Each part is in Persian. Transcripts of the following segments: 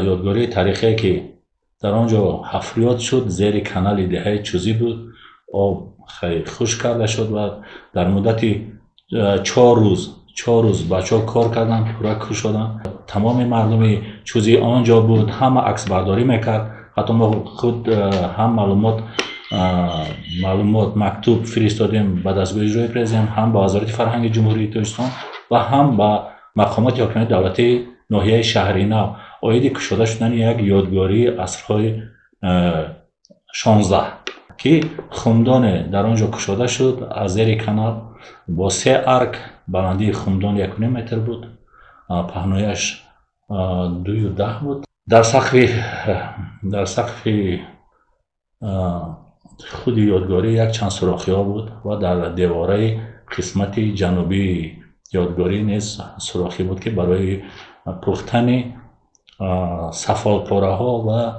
یادگاری تاریخی که در آنجا حفریات شد زیر کانال دهه چوزی بود. آب خیلی خشک کرده شد و در مدت 4 روز بچه ها کار کردن، پورا کش شدن. تمام مردم چوزی آنجا بود، همه عکس برداری میکرد. حتی ما خود هم معلومات مکتوب فرستادیم به دستگاه اجرایی پرزیدنت، هم به وزارت فرهنگ جمهوری تاجیکستان و هم به مقامات حاکمیت دولتی ناحیه شهرینو عاید کشاده شدن یک یادگاری عصرهای 16 که خمدان در آنجا کشاده شد از زیر کانال با 3 ارک. بلندی خمدان 1.5 متر بود، پهنایش 2.10 بود. در سقف خود یادگاری یک چند سوراخی ها بود و در دیواره قسمت جنوبی یادگاری نیز سوراخی بود که برای پختن سفالپاره ها و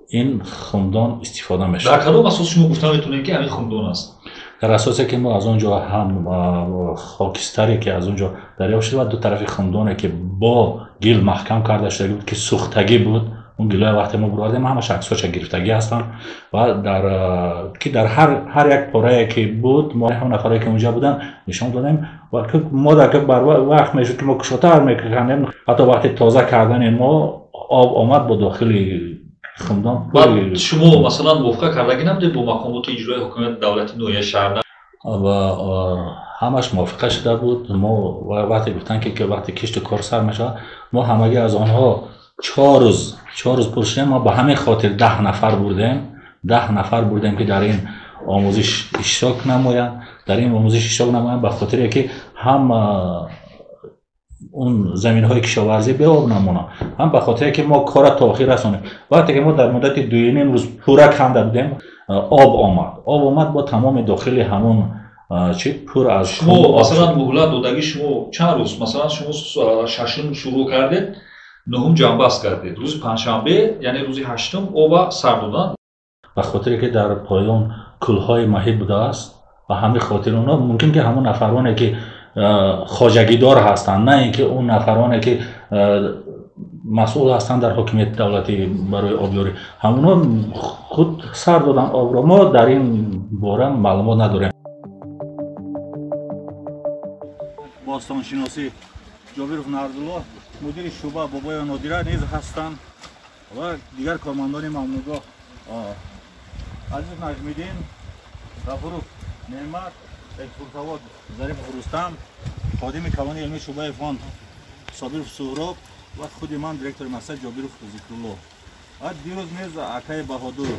این خمدان استفاده میشه. در کدام اساس شما گفتن میتونید که همین خمدان است؟ در اساسی که ما از اونجا هم خاکستری که از اونجا دریافت شده و دو طرف خمدانی که با گل محکم کرده شده بود که سوختگی بود. اون گلای وقتی ما بردیم همش عکساش گرفتگی هستن و در هر یک پاره که بود ما هم نفرایی که اونجا بودن نشون دادیم و ما در بر وقت میشد که ما کشاتر میکردیم. حتی وقتی تازه کردن ما آب آمد با داخل خمدان. بعد شما مثلا موافقه کردگی نبودید با مقامات اجرایی حکومت دولتی ناحیه شهر؟ و همش موافقه شده بود. ما وقتی گفتن که وقتی کشت کار سر میشه ما همگی از آنها 4 روز پرسیدیم. ما به همین خاطر 10 نفر بردیم که در این آموزش اشتراک نمایند. به خاطر که هم اون زمین های کشاورزی به آب نمونه، هم به خاطر که ما کار تاخیر رسانیم. وقتی که ما در مدت 2.5 روز پورا کنده بودیم آب آمد با تمام داخل همون پر از شما مثلا مهلت دادگی شما چند روز؟ مثلا شما 6 شروع کردید، 9 جنبست کردید، روز پنجشنبه یعنی روز 8 آب سر دادن. به خاطر که در پایان کلهای محیط بوده است و همین خاطر اونا ممکن که همون نفرانی که خواجگی دار هستند، نه اینکه اون نفرانی که مسئول هستند در حکومت دولتی برای آبیاری همونا خود سر دادن آب را. ما در این باره معلومات نداریم. باستانشناسی جابیروف نردالله مدیر شعبه بابای نادره نیز هستند و دیگر کارمندان ممنوعگاه عزیز نجمیدین، غفورов نعمت، پورتواد ظریف رستم، خادم کلان علمی شعبه فاند صابرов سهراب و خود من دیرکتور مسجد جابیروف ذکرالله. و دیروز نیز اکای بهادر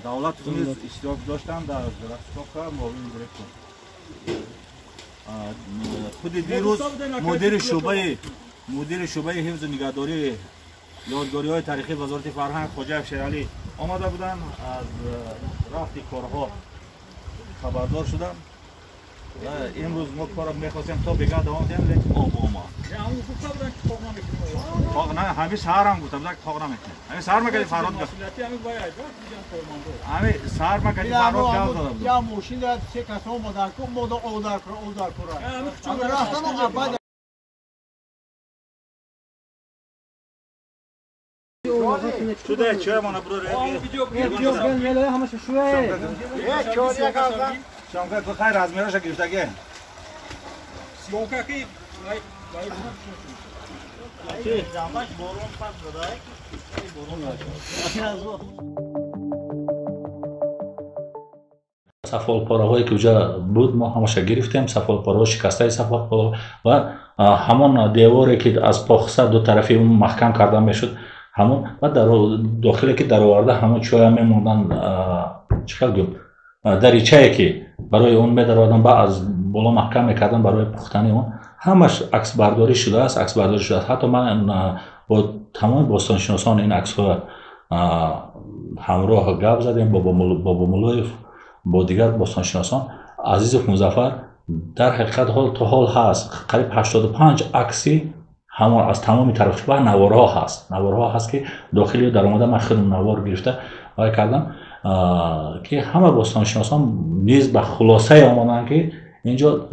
دولت نیز اشتراک داشتند در رفتار معاون دیرکتور. خود دیروز مدیر شعبه حفظ و نگهداری یادگاری های تاریخی وزارت فرهنگ خواجه شیرعلی آمده بودند. از رفت کارها خبردار شدم و امروز ما کار میخواستیم تا بگاه دوام دیم لیکن آب آمد. نه همه سهر هم گفتم که تاق نمیکنه. همه سهر مکردی فراد گفت. همه سهر مکردی فراد جواب داده بود. یا موشین داد 3 کسا مادر کو مودا اودار کرد. همه رفتن آباد. شده چه مانا برو ویدیو همش شوه. چهار یک آدم. شامگاه که خیر از میراش گرفتگی. سیونکا کی؟ چی؟ جامش بارون پس دادای. سفالپاره هایی که اونجا بود ما همش گرفتیم. سفالپاره ها شکسته سفالپاره و همون دیواری که از پاخسه دو طرفی اون محکم کرده میشد همون و در داخلی که در آورده همون چویا میموندن چیکار گفت دریچه‌ای که برای اون می‌دارن بعد از بالا محکم می‌کردن برای پختن اون همش عکس برداری شده است. حتی من با تمام باستانشناسان این عکس‌ها همراه گپ زدیم با مولایف با دیگر باستانشناسان. عزیزوف مظفر در حقیقت تا حال هست قریب 85 عکسی همون از تمامی طرف و نوارها هست که داخلی در آمده من خودم نوار گرفته و کردم که همه باستانشناسان نیز به خلاصه آمدن که اینجا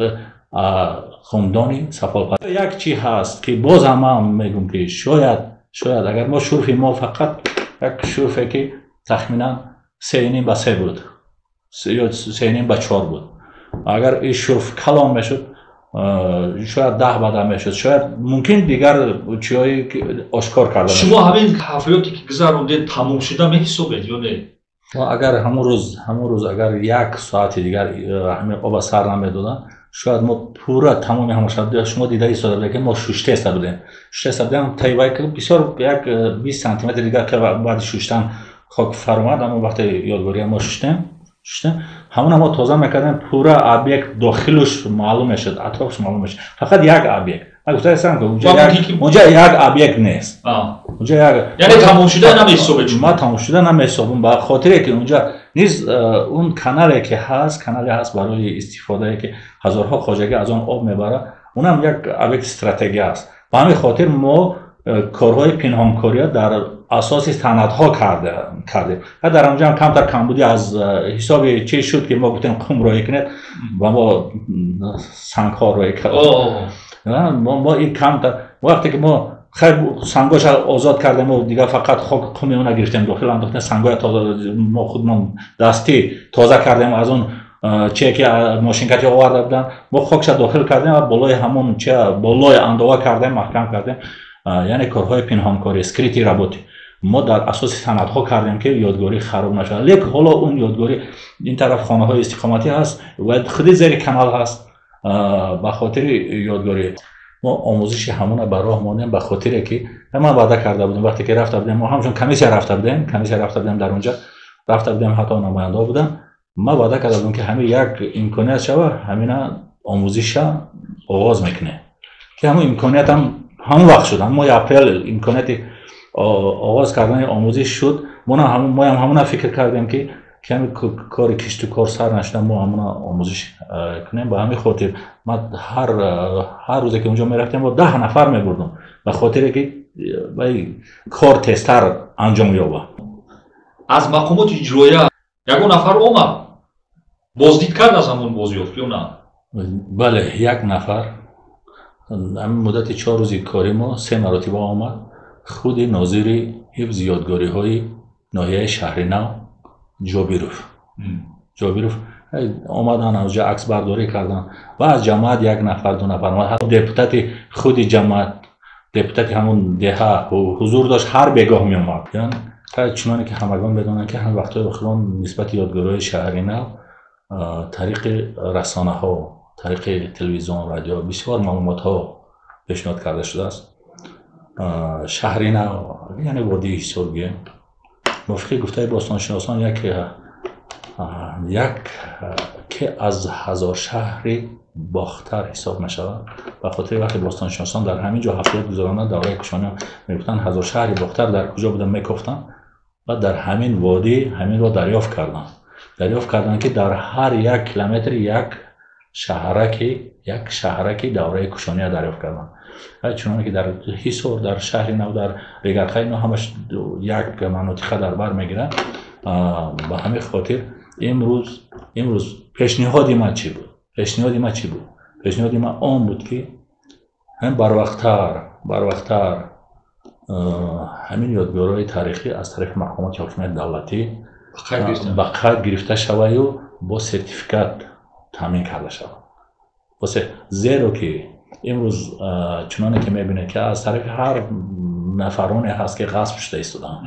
خمدانی سفالپر. یک چی هست که باز هم میگم که شاید اگر ما شرف ما فقط یک شرفی که تخمینا 3.5 به 3 بود یا 3.5 به 4 بود، اگر این شرف کلان میشد شاید 10 به 10 میشد، شاید ممکن دیگر چیزایی آشکار کرده. شما همین حفلاتی که گذروندید تموم شده میحسابید یا نه؟ اگر همون روز اگر 1 ساعت دیگر همین آب سر نمیدادن شاید ما پورا تمام همون شب شما دیده ایستاده که ما ششته ایستاده بودیم تایوای که بسیار یک 20 سانتی متر دیگر که بعد ششتن خاک فرامد، اما وقتی یادگاری ما ششتیم همون ما تازه میکردیم پورا آبیک داخلش معلوم شد، اطرافش معلوم شد، فقط یک آبیک. من گفتم که اونجا یک آبیک نیست، اونجا یعنی تموم شده نمیحسابید. ما تموم شده نمیحسابیم به خاطر که اونجا نیز اون کانالی که هست برای استفاده که هزارها خواجگی از آن آب میبره، اونم یک آبیک استراتژی است. به همین خاطر ما کارهای پنهانکاری در اساس سندها کردیم و در اونجا هم کمتر کمبودی از حساب چی شد که ما گفتیم قم رای کنید و ما سنگ‌ها رای کردیم. ما این کمتر وقتی که ما خیر سنگاش آزاد کردیم و دیگه فقط خاک قم اون گرفتیم داخل انداختیم، سنگای تازه ما خودمون دستی تازه کردیم از اون چی که ماشین کتی آورده بودن، ما خاکش داخل کردیم و بالای همون بالای اندازه کردیم، محکم کردیم. یعنی کارهای پنهانکاری اسکریتی رابطی ما در اساس سندها کردیم که یادگاری خراب نشد. لیکن حالا اون یادگاری این طرف خانه های استقامتی هست و خود زیر کانال هست. به خاطر یادگاری ما آموزش همون برای مانیم، به خاطر که ما وعده کرده بودیم وقتی که رفته بودیم، ما همچون کمیسیون رفته بودیم در اونجا رفته بودیم، حتی نماینده بودن، ما وعده کرده بودیم که همین یک امکانیت شود همین آموزش آغاز میکنه که همون امکانیت همون وقت شد. اما اپریل امکانیت آغاز کردن آموزش شد. ما هم همون فکر کردیم که همین کار کشت و کار سر نشده ما همون آموزش کنیم. به همین خاطر ما هر روزی که اونجا میرفتیم با 10 نفر میبردم به خاطر که کار تستر انجام یابه. از مقامات اجرایی یگون نفر اومد بازدید کرد از همون بازیافت یا نه؟ بله، یک نفر. همین مدت 4 روزی کاری ما 3 مرتبه آمد. خود ناظر حفظ یادگاری های ناحیه شهر نو جابیروف آمدن اونجا عکس برداری کردن و از جماعت 1 نفر 2 نفر آمد. دپوتات خود جماعت، دپوتات همون دهه حضور داشت، هر بگاه می اومد. یعنی تا چنانه که همگان بدونن که هم وقتای اخران نسبت یادگاری های شهر نو طریق رسانه ها، طریق تلویزیون، رادیو بسیار معلومات ها پیشنهاد کرده شده است. شهر نو یعنی وادی حصارگی موافق گفته باستانشناسان یک که از 1000 شهر باختر حساب میشود. به خاطر وقتی باستانشناسان در همین جا حفلات گذراندن دوره کشانی میگفتن 1000 شهر باختر در کجا بودن میگفتن و در همین وادی همین رو دریافت کردن که در هر 1 کیلومتر یک شهرکی دوره کشانی دریافت کردن. چون که در حصار، در شهر نو، در ریگرخای نو همش یک مناطق در بر میگیرن. به همین خاطر امروز پیشنهاد ما چی بود؟ پیشنهاد ما آن بود که هم بروقتر همین یادگارهای تاریخی از طرف مقامات حکومت دولتی به قید گرفته شود و با سرتیفیکات تامین کرده شود. زیرا که امروز چنانه که میبینه که از طرف هر نفرانی هست که غصب شده ایستادن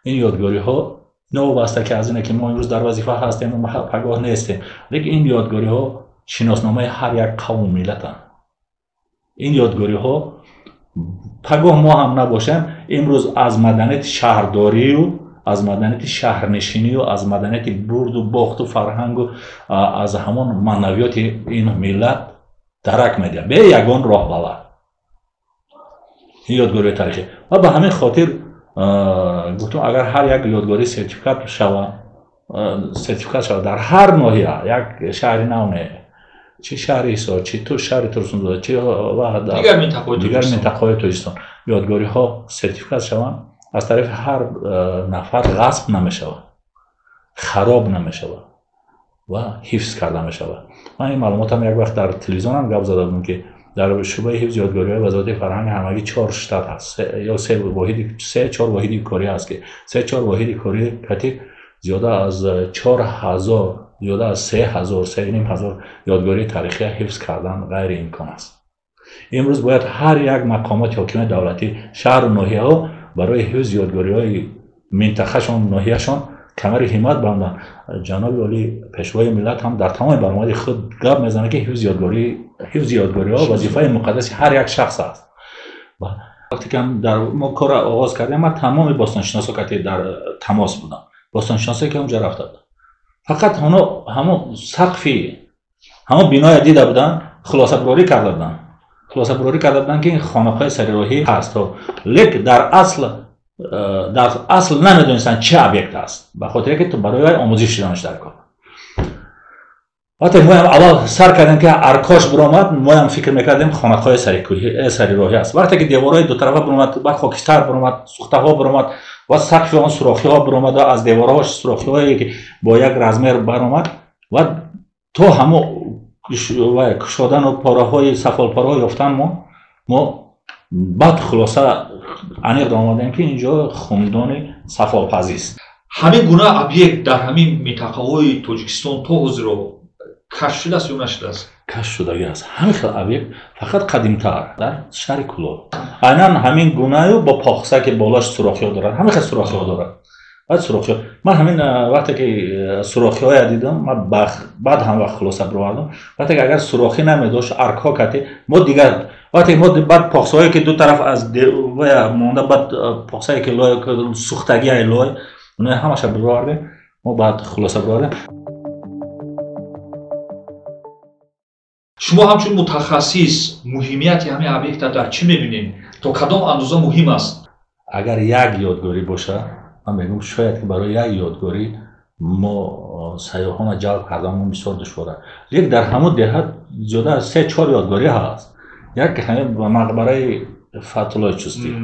این یادگاری ها نوبسته که از اینه که ما امروز در وظیفه هستیم و پگاه نیستیم، لیکن این یادگاری ها شناسنامه هر یک قوم ملتن. این یادگاری ها پگاه ما هم نباشیم امروز از مدنیت شهرداری و از مدنیت شهرنشینی و از مدنیت برد و باخت و فرهنگ و از همون معنویات این ملت درک میده به یگان راه بلد یادگاری تاریخی. و به همین خاطر گفتم اگر هر یک یادگاری سرتیفیکات شود در هر ناحیه، یک شهر نونه، چه شهر ایسا، چه تو شهر ترسونزاده، چه دیگر منطقه‌های تویستان، یادگاری ها سرتیفیکات شوند، از طرف هر نفر غصب نمیشود، خراب نمیشود. و حفظ کرده می شود. من این معلومات هم یک وقت در تلویزیون هم گپ زده بودم که در شعبه حفظ یادگاری وزارت فرهنگ همگی 4 شتات هست یا 3-4 واحد کاری هست که 3-4 واحد کاری کتی زیاده از 4000 زیاده از 3000 3500 یادگاری تاریخی حفظ کردن غیر امکان است. امروز باید هر یک مقامات حاکمیت دولتی شهر و ناحیه ها برای حفظ یادگاری های منطقه شان ناحیه شان کمر همت بندن. جناب عالی پیشوای ملت هم در تمام برنامه خود گپ میزنه که حفظ یادگاری ها وظیفه مقدس هر یک شخص است. وقتی که ما کار آغاز کردیم من تمام باستانشناسا که در تماس بودم، باستانشناسایی که اونجا رفته بودن، فقط همون سقفی همون بنای دیده بودن، خلاصه براری کرده بودن که این خانه‌های سریراهی هست، لیکن در اصل نمیدونستن چه ابیکت است، به خاطر که تو برای آموزش دانش در کار. وقتی ما اول سر کردیم که ارکاش برآمد، ما هم فکر میکردیم خانه‌های سریراهی است. وقتی که دیوارهای دو طرفه برآمد، بعد خاکستر برآمد، سوخته‌ها برآمد و سقف آن سوراخی‌ها برآمد و از دیوارهاش سوراخی‌هایی که با یک رزمر برآمد و تو همو کشادن و پاره‌های سفال پاره یافتن ما بعد خلاصه انیق آمدیم که اینجا خاندان سفالپزی است. همین گونه ابیکت در همین منطقه‌های تاجیکستان تا حاضر کشف شده است یا نشده است؟ کشف شدگی است. همین خیلی ابیکت فقط قدیم‌تر در شهر کلاه عیناً همین گونه با پاخسه که بالاش سوراخی‌ها دارد، همین خیلی سوراخی‌ها دارد. بعد سوراخی‌ها من همین وقتی که سوراخی‌ها دیدم من بعد هم وقت خلاصه بردم، وقتی که اگر سوراخی نمی‌داشت ارک‌ها کتی ما دیگر وقتی ما بعد پاخسه‌هایی که دو طرف از و مونده بعد پاخسه‌ای که لای سوختگی لای اونها همش بردیم ما بعد خلاصه بردیم. شما همچون متخصص مهمیت همین ابیکت در چی می‌بینید؟ تا کدام اندازه مهم است؟ اگر یک یادگاری باشه من میگم شاید که برای یک یادگاری ما سیاحان جلب کردن بسیار دشواره. یک در همون دهات زیاده از 3-4 یادگاری هست. یک همین مقبره فتح‌الله چستی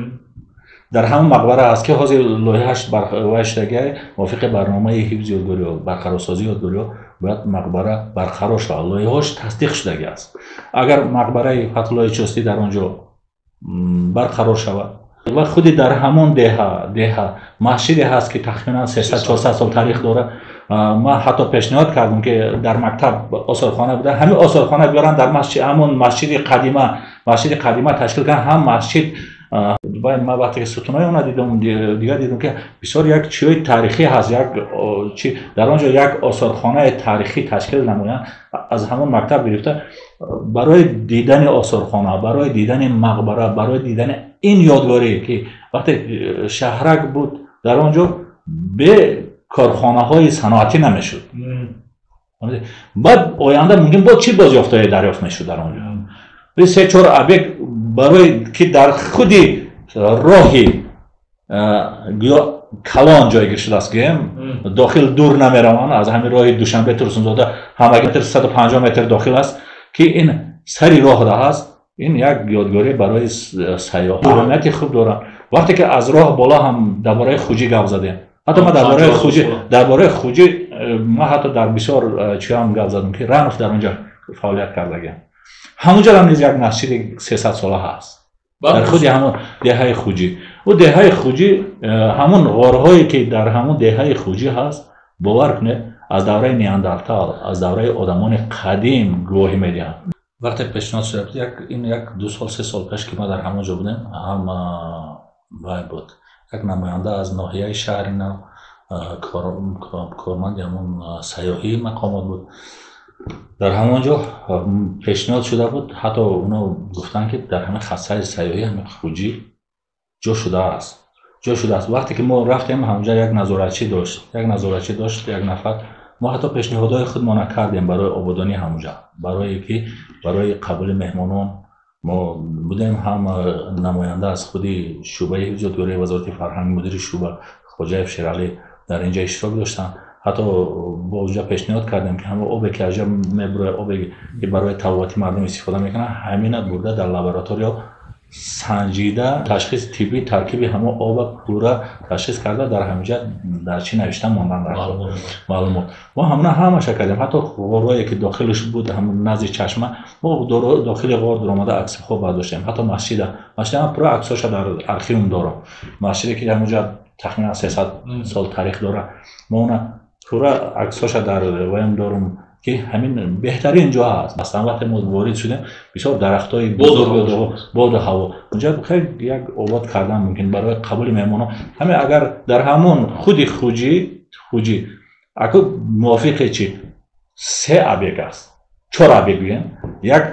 در همون مقبره هست که حاضر لایحه‌اش برشتگی موافق برنامه حفظ یادگاری و برقرارسازی یادگاری باید مقبره برقرار شود، لایحه‌اش تصدیق شدگی است. اگر مقبره فتح‌الله چستی در اونجا برقرار شود و خودی در همون دهه مسجدی هست که تقریبا 300-400 سال تاریخ داره، ما حتی پیشنهاد کردم که در مکتب آثارخانه بوده همین آثارخانه بیارن در مسجد همون مسجد قدیمه تشکیل کنن. هم مسجد باید ما وقتی که ستونای اون دیدم دیگه دیدم که بسیار یک چیز تاریخی هست، یک چی در اونجا یک آثارخانه تاریخی تشکیل نمایند از همون مکتب گرفته برای دیدن آثارخانه، برای دیدن مقبره، برای دیدن این یادگاری که وقتی شهرک بود در اونجا به کارخانه‌های صنعتی نمیشد. بعد آینده ممکن بود چی بازیافت‌های دریافت میشد در اونجا. به 3-4 ابیکت برای که در خودی راهی یا کلان جایگیر شده است که داخل دور نمیروند، از همین راه دوشنبه ترسونزاده همگی متر 150 متر داخل است که این سری راه ده هست. این یک یادگاری برای سیاحان اهمیت خوب دارن. وقتی که از راه بالا هم درباره خوجی گپ زدیم، حتی ما درباره خوجی ما حتی در بسیار چی هم گپ زدیم که رنف در اونجا فعالیت کرده. همونجا هم نیز یک مسجد 300 ساله هست در خود همون دهه خوجی. و دهه خوجی همون غارهایی که در همون دهه خوجی هست باور کنه از دوره نیاندرتال، از دوره آدمان قدیم گواهی میدهند. وقتی پیشنهاد شد این 1-2 سال 3 سال پیش که ما در همونجا بودیم هم بود یک نماینده از ناحیه شهر نو کارمند همون سیاحی مقامات بود در همونجا پیشنهاد شده بود. حتی اونا گفتن که در همه خصه سیاحی همه خوجی جا شده است. وقتی که ما رفتیم همونجا یک نظارتچی داشت یک نفر. ما حتی پیشنهادهای خودمان نکردیم برای آبادانی همونجا، برای قبول مهمانان ما بودیم. هم نماینده از خودی شعبه حفظ یادگاری وزارت فرهنگ، مدیر شعبه خواجه شیرعلی در اینجا اشتراک داشتن. حتی با اونجا پیشنهاد کردیم که همه آبی که اینجا میبره، آبی که برای طبابتی مردم استفاده میکنن همین برده در لابراتوری سنجیده تشخیص طبی ترکیب همه آب پورا تشخیص کرده در همینجا در چی نوشتن ماندن در معلومات ما همش کردیم حتی غورایی که داخلش بود همون نزد چشمه ما داخل غور در اومده عکس خوب برداشتیم حتی مسجد هم پرو عکساشو در ارخیوم دارم مسجدی که همونجا تقریبا 300 سال تاریخ داره ما اون پرو عکساشو در ویم دارم که همین بهترین جا هست مثلا وقتی ما وارد شدیم بسیار درختای بزرگ باد و هوا اونجا خیلی یک آباد کردن ممکن برای قبول مهمانان همین اگر در همون خودی خوجی اگه موافقه چی 3 ابیک است 4 ابیک بگیم یک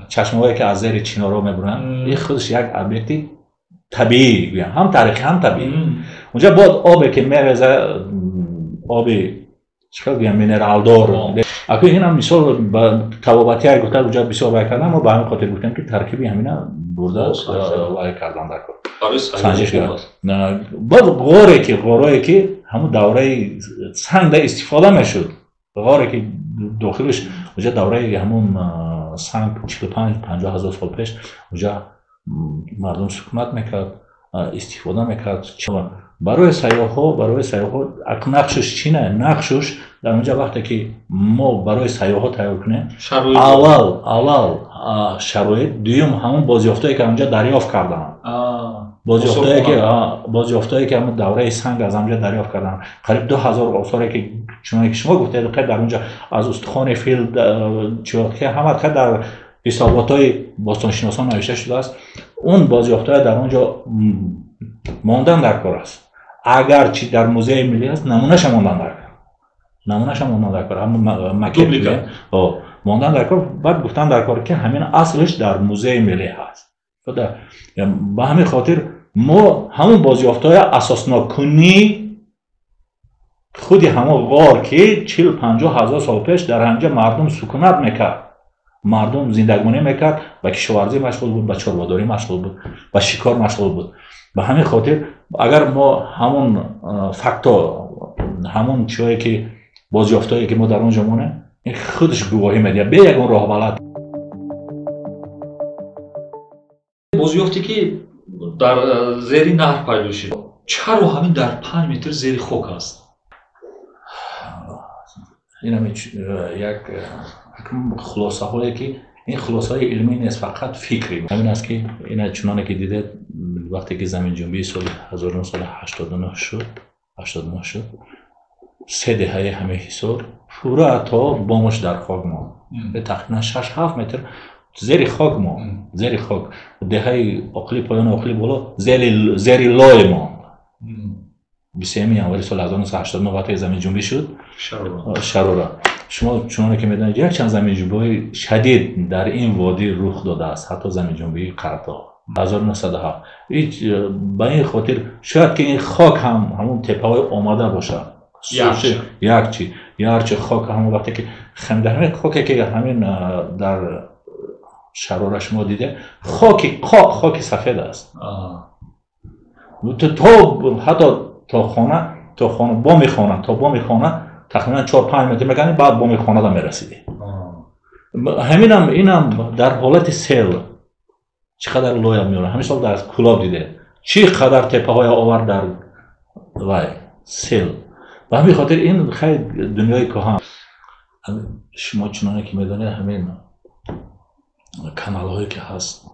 چشمه‌ای که از زیر چینارو میبرن این خودش یک ابیکتی طبیعی بگیم هم تاریخی هم طبیعی اونجا بعد آبی که میرزه آبی چیکار بگم مینرال دار اگه این هم مثال با توابطی های گفته اونجا بسیار وای کردن ما به همین خاطر گفتیم که ترکیبی همینا برده وای کردن در کار سنجش کرد باز غورایی که همون دوره سنگ ده استفاده میشد غوری که داخلش اونجا دوره همون سنگ 45-50 هزار سال پیش اونجا مردم سکونت میکرد استفاده میکرد برای سیاح‌ها نقشش چی نه نقشش در اونجا وقتی که ما برای سیاح‌ها تیار کنیم اول شرایط دوم همون بازیافتایی که اونجا دریافت کردن بازیافتایی که همون دوره سنگ از اونجا دریافت کردن قریب 2000 آثاری که چون که شما گفتید در اونجا از استخوان فیل که همه در حسابات‌های باستانشناسان نوشته شده است اون بازیافت‌ها در اونجا ماندن در کار است اگر چی در موزه ملی است نمونهش ماندن در کار هم مکتوب ماندن در کار بعد گفتن در کار که همین اصلش در موزه ملی هست به همین خاطر ما همون بازیافت‌های اساسناکنی خودی همون غار که 40-50 هزار سال پیش در همجا مردم سکونت میکرد مردم زندگانی میکرد با کشاورزی مشغول بود با چرواداری مشغول بود با شکار مشغول بود به همین خاطر اگر ما همون فکتا همون چیزایی که بازیافتایی که ما در اونجا مونه این خودش گواهی میده به یک راه بلد بازیافتی که در زیر نهر پیدا شد چرا همین در 5 متر زیر خاک است این هم یک خلاصه هایی که این خلاصه های علمی نیست فقط فکری همین است که این چنانه که دیده وقتی که زمین جنبی سال 1989 شد 3 دهه همه حصار پورا تا بامش در خاک ما به تقریبا 6-7 متر زیر خاک ما زیر خاک دهه عقلی پایان عقلی بالا زیر لای ما 23 ژانویه سال 1989 وقتی زمین جنبی شد شراره شما چون که میدونید یک چند زمین جنبی شدید در این وادی رخ داده است حتی زمین جنبی قرطا 1907 هیچ به این خاطر شاید که این خاک هم همون تپه‌های آماده باشه یک خاک همون وقتی که خمده خاکی که همین در شراره شما دیده خاک سفید است تو حتی تا خانه بام خانه تقریبا 4-5 متر میکنی بعد بام خانه دا میرسیدی اینم در حالت سیل چقدر لویا میاره همیشه در کلاب دیده چقدر تپه های آور در سیل و همین خاطر این خیلی دنیای کهن شما چنانه که میدونید همین کانال هایی که هست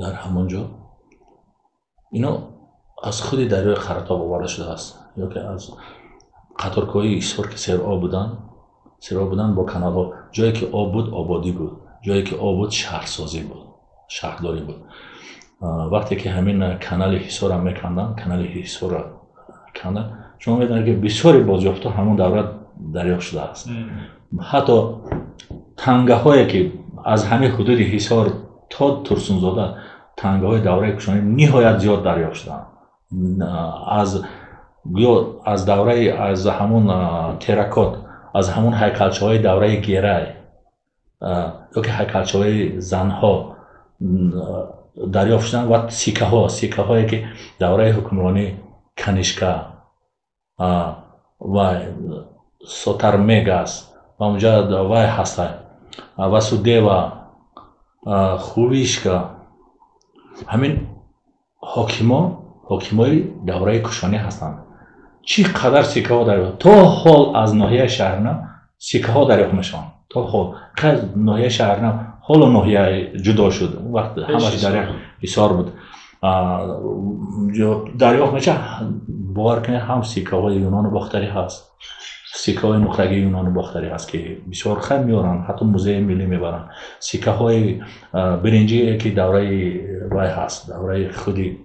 در همونجا اینو از خود دریای خرطاب آورده شده است یا که از قطارک‌های ایشور که سیرآب بودن با کانال ها جایی که آب بود آبادی بود جایی که آب بود شهرسازی بود شهرداری بود وقتی که همین کانال حصار هم میکندن شما میدونید که بسیاری بازیافت همون دوره دریافت شده است حتی تنگه هایی که از همین حدود حصار تا ترسونزاده تنگه های دوره کشانی نهایت زیاد دریافت شدن از دوره از همون تراکوت از همون هیکلچه های دوره گیره یا که هیکلچه های زنها دریافت شدن و سیکه هایی که دوره حکمرانی کنیشکا و سوترمگاس و اونجا وای هسته و سودیوا خویشکا همین حاکمای دوره کشانی هستند. چقدر سکه ها دریافت تا حال از ناحیه شهرنو سکه ها دریافت میشن. تا حال ناحیه شهرنو حال و ناحیه جدا شد. اون وقت همش در حصار بود. دریافت میشه باور کنید هم سکه های یونان باختری هست، سکه های نقره‌ای یونان باختری هست که بسیار خیلی میارن، حتی موزه ملی میبرن. سکه های برنجی که دوره وای هست، دوره خودی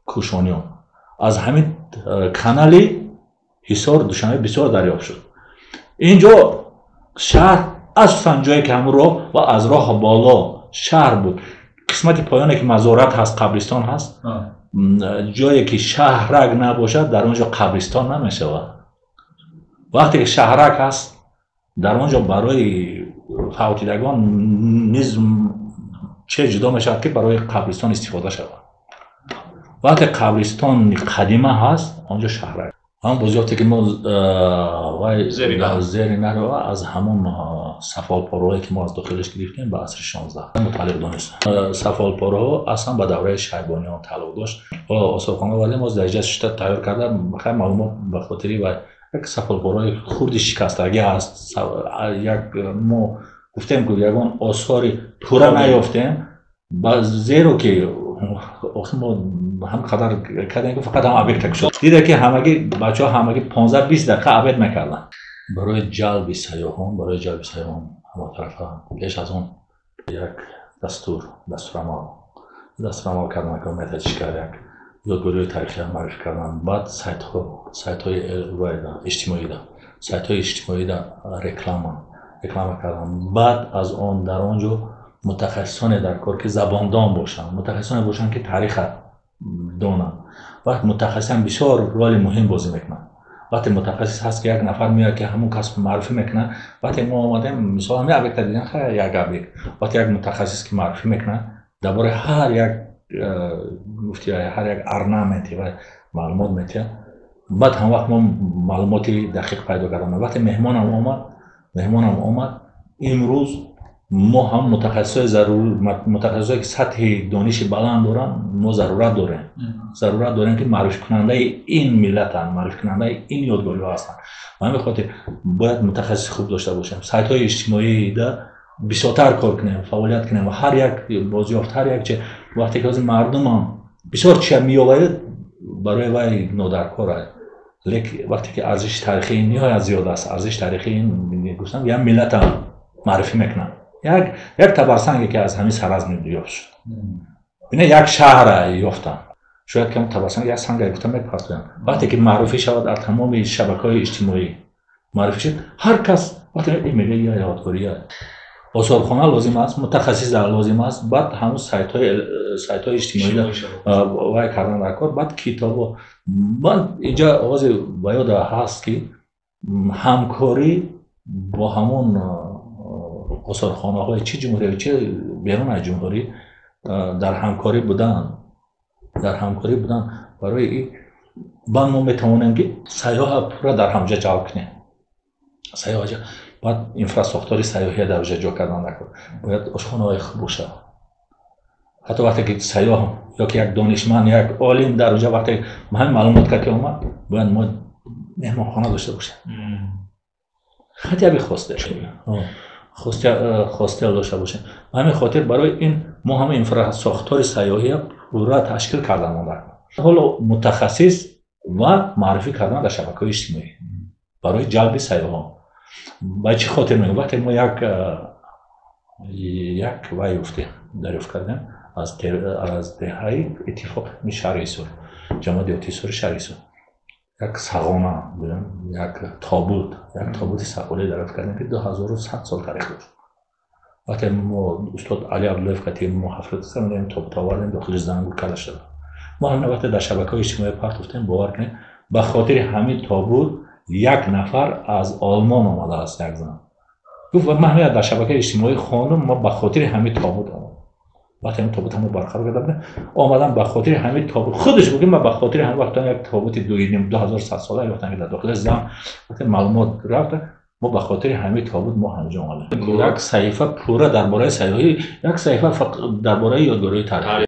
کوشانیان، از همین کانالی حصار دوشنبه بسیار دریافت شد. اینجا شهر اصلا جایی که همون راه و از راه بالا شهر بود. قسمت پایانی که مزارات هست، قبرستان هست، جایی که شهرک نباشد در اونجا قبرستان نمیشه. وقتی که شهرک هست در اونجا برای فوتیدگان نیز چه جدا میشود که برای قبرستان استفاده شود. وقتی قبرستان قدیمه هست اونجا شهرک. هم بزرگی که ما زیرینه رو از همون سفالپاروهایی که ما از داخلش گرفتیم به عصر 16 متعلق دانستم. سفالپاروها اصلا به دوره شیبانیان تعلق داشت. آثارخانه ولی ما درجه 6 تغییر کردن. خیلی معلومات به خاطری و یک سفالپاروهای خرد شکستگی هست. یک ما گفتیم که یگان آثاری پورا نیافتیم زیرا که ما هم قدر کردیم که فقط هم عبیق تک شد. دیده که همگی بچه ها همگی 15-20 دقیقه عبیق میکردن. برای جلب سیاحان همه طرف پیش از اون یک دستورالعمل کردن که میتونه چی کرد، یک یادگیری تاریخی هم معرفی کردن. بعد سایت های اجتماعی دا رکلام کردن. بعد از اون در اونجا متخصصان در کار که زباندان باشن، متخصصان باشن که تاریخ دونن. وقت متخصصان بسیار رول مهم بازی میکنن. وقتی متخصص هست که یک نفر میاد که همون کسب معرفی میکنه، وقتی ما اومدیم مثلا همین عبیق دیدن خیلی یک عبیق، وقتی یک متخصص که معرفی میکنه درباره هر یک گفتی هر یک ارنامنتی و معلومات میده، بعد هم وقت ما معلوماتی دقیق پیدا کردیم. وقتی مهمانم اومد امروز ما هم متخصصای که سطح دانش بلند دارن، ما ضرورت داریم که معرفی کننده این ملتن، معرفی کننده این یادگیری ها هستن. و همین خاطر باید متخصص خوب داشته باشیم. سایت های اجتماعی دا بسیارتر کار کنیم، فعالیت کنیم و هر یک بازیافت، هر یک چه وقتی که از مردم هم بسیار چی میآورد برای وای نادرکاره. لیکن وقتی که ارزش تاریخی نهایت زیاد است، ارزش تاریخی این گفتم یا ملت هم معرفی میکنن. یک تبرسنگی که از همین سرزمین یافت شد. اینه یک شهر یافتن. شاید که اون تبرسنگ یک سنگ گفتم میپرسن. وقتی که معرفی شود در تمام شبکه‌های اجتماعی معرفی شد، هر کس وقتی این میگه یا یادگیری آثارخانه لازم است، متخصص لازم است، بعد همون سایت های اجتماعی وای کردن در کار، بعد کتابا. من اینجا آغاز بیاد هست که همکاری با همون آثارخانه های چه جمهوری چه بیرون از جمهوری در همکاری بودن برای این ما میتوانیم که سیاح پورا در همجا جلب کنیم. سیاح بعد اینفراستراکچور سیاحی در اونجا جا کردن نکن. باید آشخانه های خوب باشه. حتی وقتی که سیاح یا که یک دانشمند یک عالم در اونجا وقتی همین معلومات که اومد باید ما مهمانخانه داشته باشیم. خیلی خواسته داشته باشیم. همین خاطر برای این ما هم اینفراستراکچور سیاحی پورا تشکیل کردن در حالا متخصص و معرفی کردن در شبکه‌های اجتماعی برای جلب سیاحان. با چه خاطر میگم وقتی ما یک وایفته دریافت کردیم از دهه اتفاق شهر سور، جمعیت سور شهر سور، یک سقانه بودن، یک تابوت سقالی دریافت کردیم که 2100 سال تاریخ داشت. وقتی ما استاد علی عبدالله فقیه ما حفلت کردیم، تابوت آوردیم داخل زنگول کرده شد. ما همین وقت در شبکه‌های اجتماعی پرتوفتیم باور کنیم به خاطر همین تابوت یک نفر از آلمان آمده است. یک زن گفت من همین در شبکه اجتماعی خواندم ما به خاطر همین تابوت آمدم. وقتی همین تابوت هم برقرار کردم آمدم به خاطر همین تابوت. خودش بگیم من به خاطر همین وقت یک تابوت 2100 ساله یافتم در داخل زن. وقتی معلومات رفت ما به خاطر همین تابوت ما همینجا آمدیم. یک صحیفه پورا درباره سیاحی، یک صحیفه فقط درباره یادگیری تاریخی.